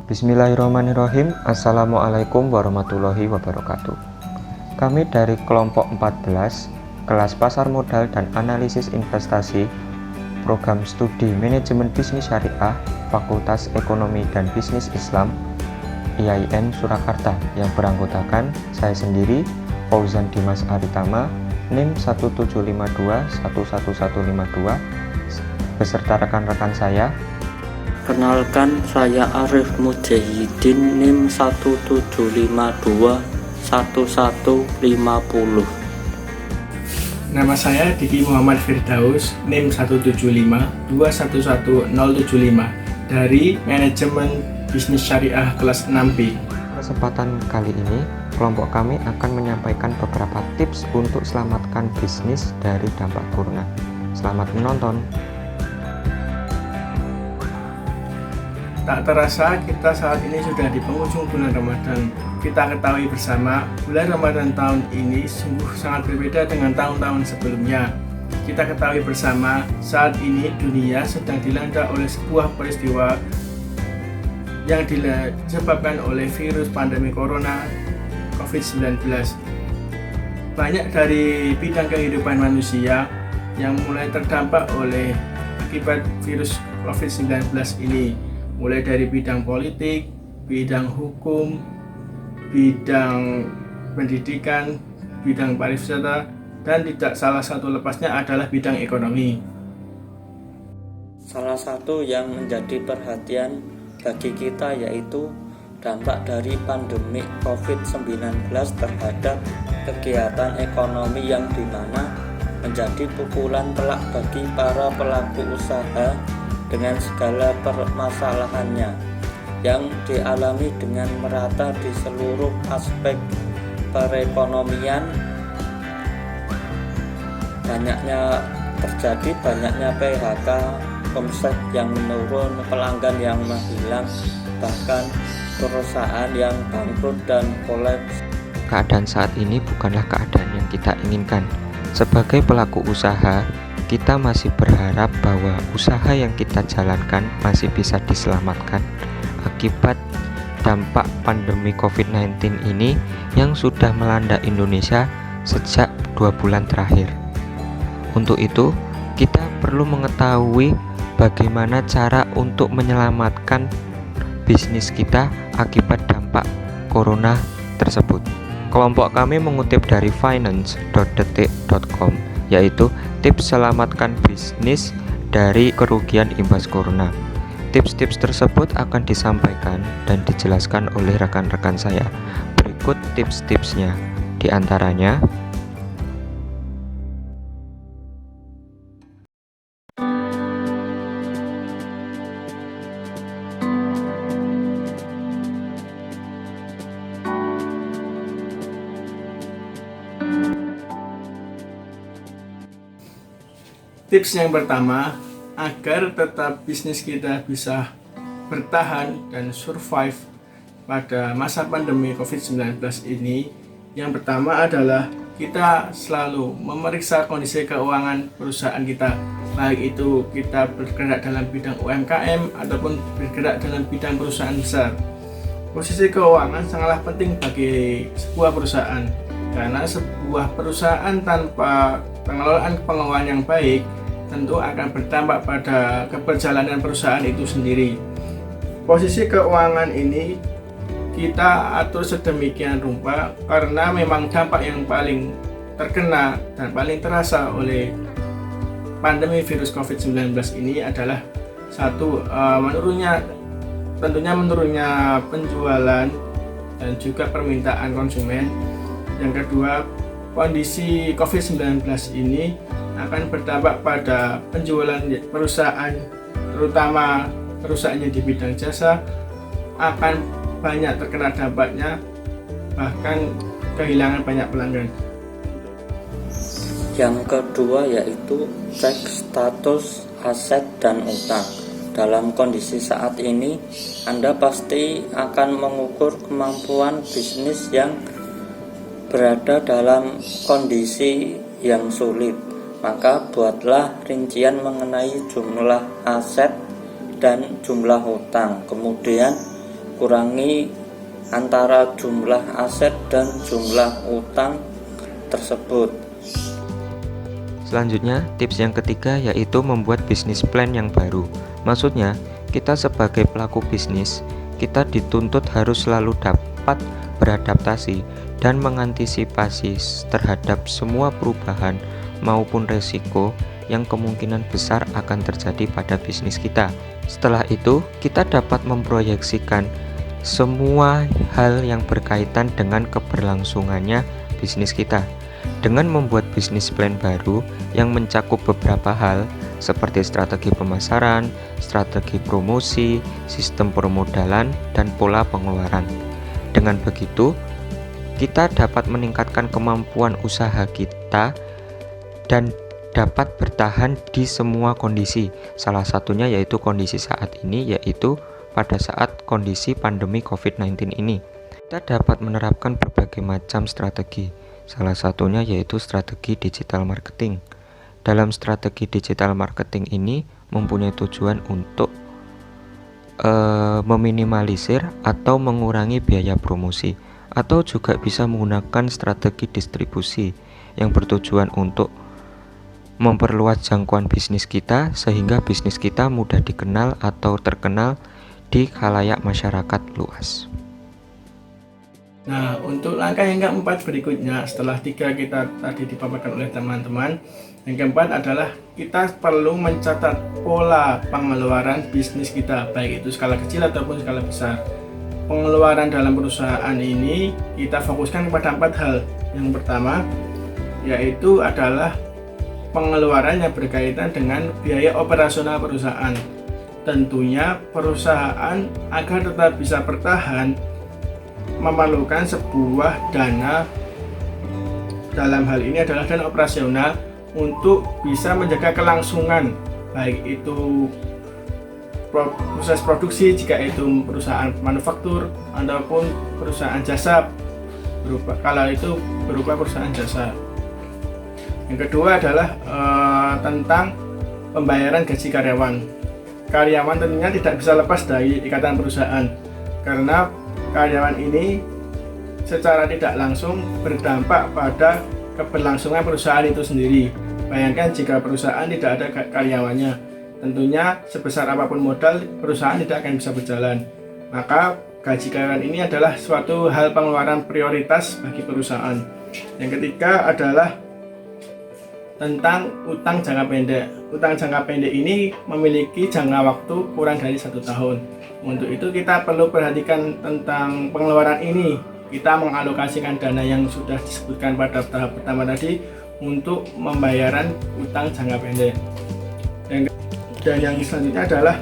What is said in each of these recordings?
Bismillahirrahmanirrahim. Assalamualaikum warahmatullahi wabarakatuh. Kami dari kelompok 14, kelas pasar modal dan analisis investasi, program studi manajemen bisnis syariah, Fakultas Ekonomi dan Bisnis Islam, IAIN Surakarta, yang beranggotakan saya sendiri, Fauzan Dimas Aritama, NIM 175211152, beserta rekan-rekan saya. Kenalkan, saya Arif Mujahidin, NIM 175211150. Nama saya Diki Muhammad Firdaus, NIM 175211075 dari Manajemen Bisnis Syariah kelas 6B. Kesempatan kali ini, kelompok kami akan menyampaikan beberapa tips untuk selamatkan bisnis dari dampak corona. Selamat menonton. Tak terasa kita saat ini sudah di penghujung bulan Ramadan. Kita ketahui bersama, bulan Ramadan tahun ini sungguh sangat berbeda dengan tahun-tahun sebelumnya. Kita ketahui bersama, saat ini dunia sedang dilanda oleh sebuah peristiwa yang disebabkan oleh virus pandemi corona COVID-19. Banyak dari bidang kehidupan manusia yang mulai terdampak oleh akibat virus COVID-19 ini, mulai dari bidang politik, bidang hukum, bidang pendidikan, bidang pariwisata, dan tidak salah satu lepasnya adalah bidang ekonomi. Salah satu yang menjadi perhatian bagi kita yaitu dampak dari pandemi COVID-19 terhadap kegiatan ekonomi, yang dimana menjadi pukulan telak bagi para pelaku usaha dengan segala permasalahannya yang dialami dengan merata di seluruh aspek perekonomian. Banyaknya PHK, omset yang menurun, pelanggan yang menghilang, bahkan perusahaan yang bangkrut dan kolaps. Keadaan saat ini bukanlah keadaan yang kita inginkan. Sebagai pelaku usaha, kita masih berharap bahwa usaha yang kita jalankan masih bisa diselamatkan akibat dampak pandemi COVID-19 ini yang sudah melanda Indonesia sejak 2 bulan terakhir. Untuk itu, kita perlu mengetahui bagaimana cara untuk menyelamatkan bisnis kita akibat dampak corona tersebut. Kelompok kami mengutip dari finance.detik.com, yaitu tips selamatkan bisnis dari kerugian imbas corona. Tips-tips tersebut akan disampaikan dan dijelaskan oleh rekan-rekan saya. Berikut tips-tipsnya. Di antaranya, tips yang pertama, agar tetap bisnis kita bisa bertahan dan survive pada masa pandemi COVID-19 ini, yang pertama adalah kita selalu memeriksa kondisi keuangan perusahaan kita, baik itu kita bergerak dalam bidang UMKM ataupun bergerak dalam bidang perusahaan besar. Posisi keuangan sangatlah penting bagi sebuah perusahaan, karena sebuah perusahaan tanpa pengelolaan yang baik tentu akan berdampak pada keberjalanan perusahaan itu sendiri. Posisi keuangan ini kita atur sedemikian rupa karena memang dampak yang paling terkena dan paling terasa oleh pandemi virus COVID-19 ini adalah satu, menurunnya penjualan dan juga permintaan konsumen. Yang kedua, kondisi COVID-19 ini akan berdampak pada penjualan perusahaan, terutama perusahaannya di bidang jasa, akan banyak terkena dampaknya, bahkan kehilangan banyak pelanggan. Yang kedua yaitu cek status aset dan utang. Dalam kondisi saat ini, Anda pasti akan mengukur kemampuan bisnis yang berada dalam kondisi yang sulit. Maka buatlah rincian mengenai jumlah aset dan jumlah hutang. Kemudian kurangi antara jumlah aset dan jumlah utang tersebut. Selanjutnya, tips yang ketiga yaitu membuat bisnis plan yang baru. Maksudnya, kita sebagai pelaku bisnis, kita dituntut harus selalu dapat beradaptasi dan mengantisipasi terhadap semua perubahan maupun resiko yang kemungkinan besar akan terjadi pada bisnis kita. Setelah itu, kita dapat memproyeksikan semua hal yang berkaitan dengan keberlangsungannya bisnis kita. Dengan membuat bisnis plan baru yang mencakup beberapa hal seperti strategi pemasaran, strategi promosi, sistem permodalan, dan pola pengeluaran. Dengan begitu, kita dapat meningkatkan kemampuan usaha kita dan dapat bertahan di semua kondisi. Salah satunya yaitu kondisi saat ini, yaitu pada saat kondisi pandemi COVID-19 ini. Kita dapat menerapkan berbagai macam strategi. Salah satunya yaitu strategi digital marketing. Dalam strategi digital marketing ini mempunyai tujuan untuk meminimalisir atau mengurangi biaya promosi, atau juga bisa menggunakan strategi distribusi yang bertujuan untuk memperluas jangkauan bisnis kita sehingga bisnis kita mudah dikenal atau terkenal di khalayak masyarakat luas. Nah, untuk langkah yang keempat berikutnya, setelah 3 kita tadi dipaparkan oleh teman-teman, yang keempat adalah kita perlu mencatat pola pengeluaran bisnis kita, baik itu skala kecil ataupun skala besar. Pengeluaran dalam perusahaan ini kita fokuskan kepada 4 hal. Yang pertama yaitu adalah pengeluaran yang berkaitan dengan biaya operasional perusahaan. Tentunya perusahaan agar tetap bisa bertahan memerlukan sebuah dana, dalam hal ini adalah dana operasional, untuk bisa menjaga kelangsungan, baik itu proses produksi jika itu perusahaan manufaktur ataupun perusahaan jasa kalau itu berupa perusahaan jasa. Yang kedua adalah tentang pembayaran gaji karyawan. Karyawan tentunya tidak bisa lepas dari ikatan perusahaan, karena karyawan ini secara tidak langsung berdampak pada keberlangsungan perusahaan itu sendiri. Bayangkan jika perusahaan tidak ada karyawannya, tentunya sebesar apapun modal, perusahaan tidak akan bisa berjalan. Maka gaji karyawan ini adalah suatu hal pengeluaran prioritas bagi perusahaan. Yang ketiga adalah tentang utang jangka pendek. Utang jangka pendek ini memiliki jangka waktu kurang dari 1 tahun. Untuk itu kita perlu perhatikan tentang pengeluaran ini. Kita mengalokasikan dana yang sudah disebutkan pada tahap pertama tadi untuk pembayaran utang jangka pendek. Dan yang selanjutnya adalah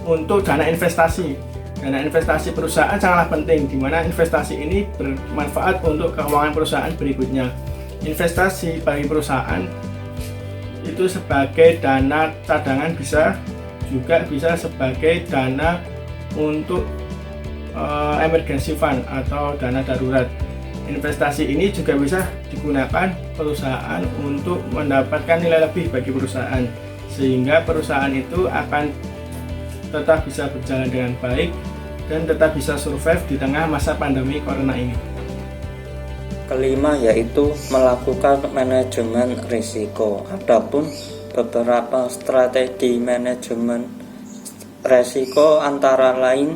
untuk dana investasi. Dana investasi perusahaan sangatlah penting, di mana investasi ini bermanfaat untuk keuangan perusahaan berikutnya. Investasi bagi perusahaan itu sebagai dana cadangan, juga bisa sebagai dana untuk emergency fund atau dana darurat. Investasi ini juga bisa digunakan perusahaan untuk mendapatkan nilai lebih bagi perusahaan, sehingga perusahaan itu akan tetap bisa berjalan dengan baik dan tetap bisa survive di tengah masa pandemi corona ini. Kelima yaitu melakukan manajemen risiko. Adapun beberapa strategi manajemen risiko antara lain: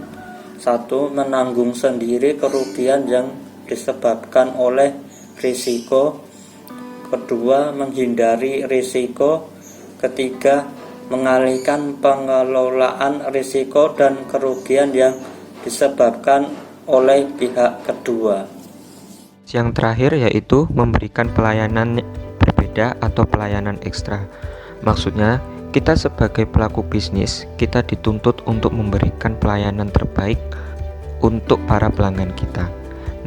1. Menanggung sendiri kerugian yang disebabkan oleh risiko. 2. Menghindari risiko. 3. Mengalihkan pengelolaan risiko dan kerugian yang disebabkan oleh pihak kedua. Yang terakhir yaitu memberikan pelayanan berbeda atau pelayanan ekstra. Maksudnya, kita sebagai pelaku bisnis, kita dituntut untuk memberikan pelayanan terbaik untuk para pelanggan kita.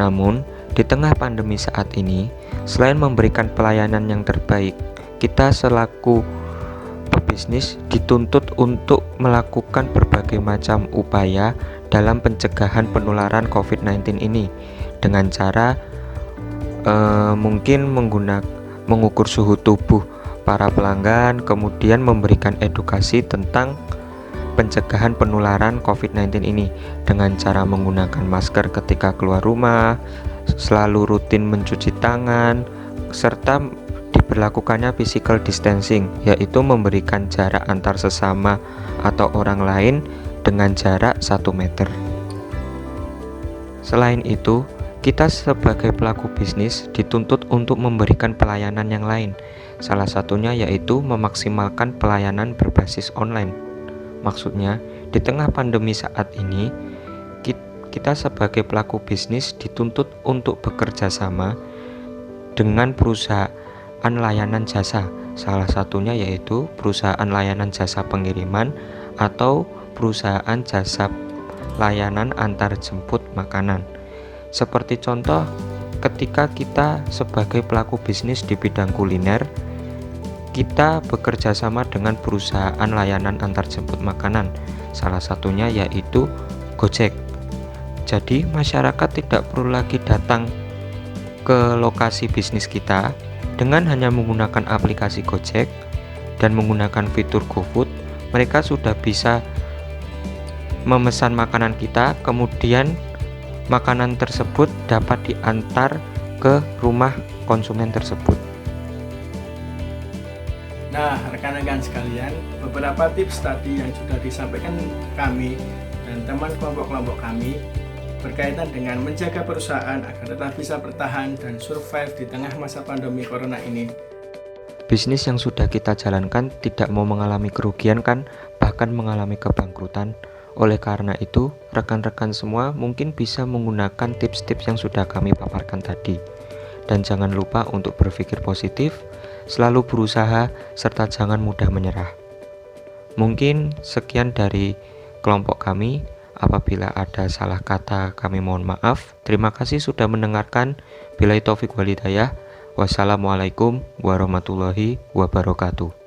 Namun, di tengah pandemi saat ini, selain memberikan pelayanan yang terbaik, kita selaku pebisnis dituntut untuk melakukan berbagai macam upaya dalam pencegahan penularan COVID-19 ini dengan cara mungkin mengukur suhu tubuh para pelanggan, kemudian memberikan edukasi tentang pencegahan penularan COVID-19 ini dengan cara menggunakan masker ketika keluar rumah, selalu rutin mencuci tangan, serta diberlakukannya physical distancing, yaitu memberikan jarak antar sesama atau orang lain dengan jarak 1 meter. Selain itu, kita sebagai pelaku bisnis dituntut untuk memberikan pelayanan yang lain. Salah satunya yaitu memaksimalkan pelayanan berbasis online. Maksudnya, di tengah pandemi saat ini, kita sebagai pelaku bisnis dituntut untuk bekerja sama dengan perusahaan layanan jasa. Salah satunya yaitu perusahaan layanan jasa pengiriman atau perusahaan jasa layanan antar jemput makanan. Seperti contoh, ketika kita sebagai pelaku bisnis di bidang kuliner, kita bekerja sama dengan perusahaan layanan antar jemput makanan. Salah satunya yaitu Gojek. Jadi masyarakat tidak perlu lagi datang ke lokasi bisnis kita. Dengan hanya menggunakan aplikasi Gojek dan menggunakan fitur GoFood, mereka sudah bisa memesan makanan kita, kemudian makanan tersebut dapat diantar ke rumah konsumen tersebut. Nah, rekan-rekan sekalian, beberapa tips tadi yang sudah disampaikan kami dan teman kelompok-kelompok kami berkaitan dengan menjaga perusahaan agar tetap bisa bertahan dan survive di tengah masa pandemi corona ini. Bisnis yang sudah kita jalankan tidak mau mengalami kerugian kan, bahkan mengalami kebangkrutan. Oleh karena itu, rekan-rekan semua mungkin bisa menggunakan tips-tips yang sudah kami paparkan tadi. Dan jangan lupa untuk berpikir positif, selalu berusaha, serta jangan mudah menyerah. Mungkin sekian dari kelompok kami. Apabila ada salah kata, kami mohon maaf. Terima kasih sudah mendengarkan. Billahi taufik wal hidayah. Wassalamualaikum warahmatullahi wabarakatuh.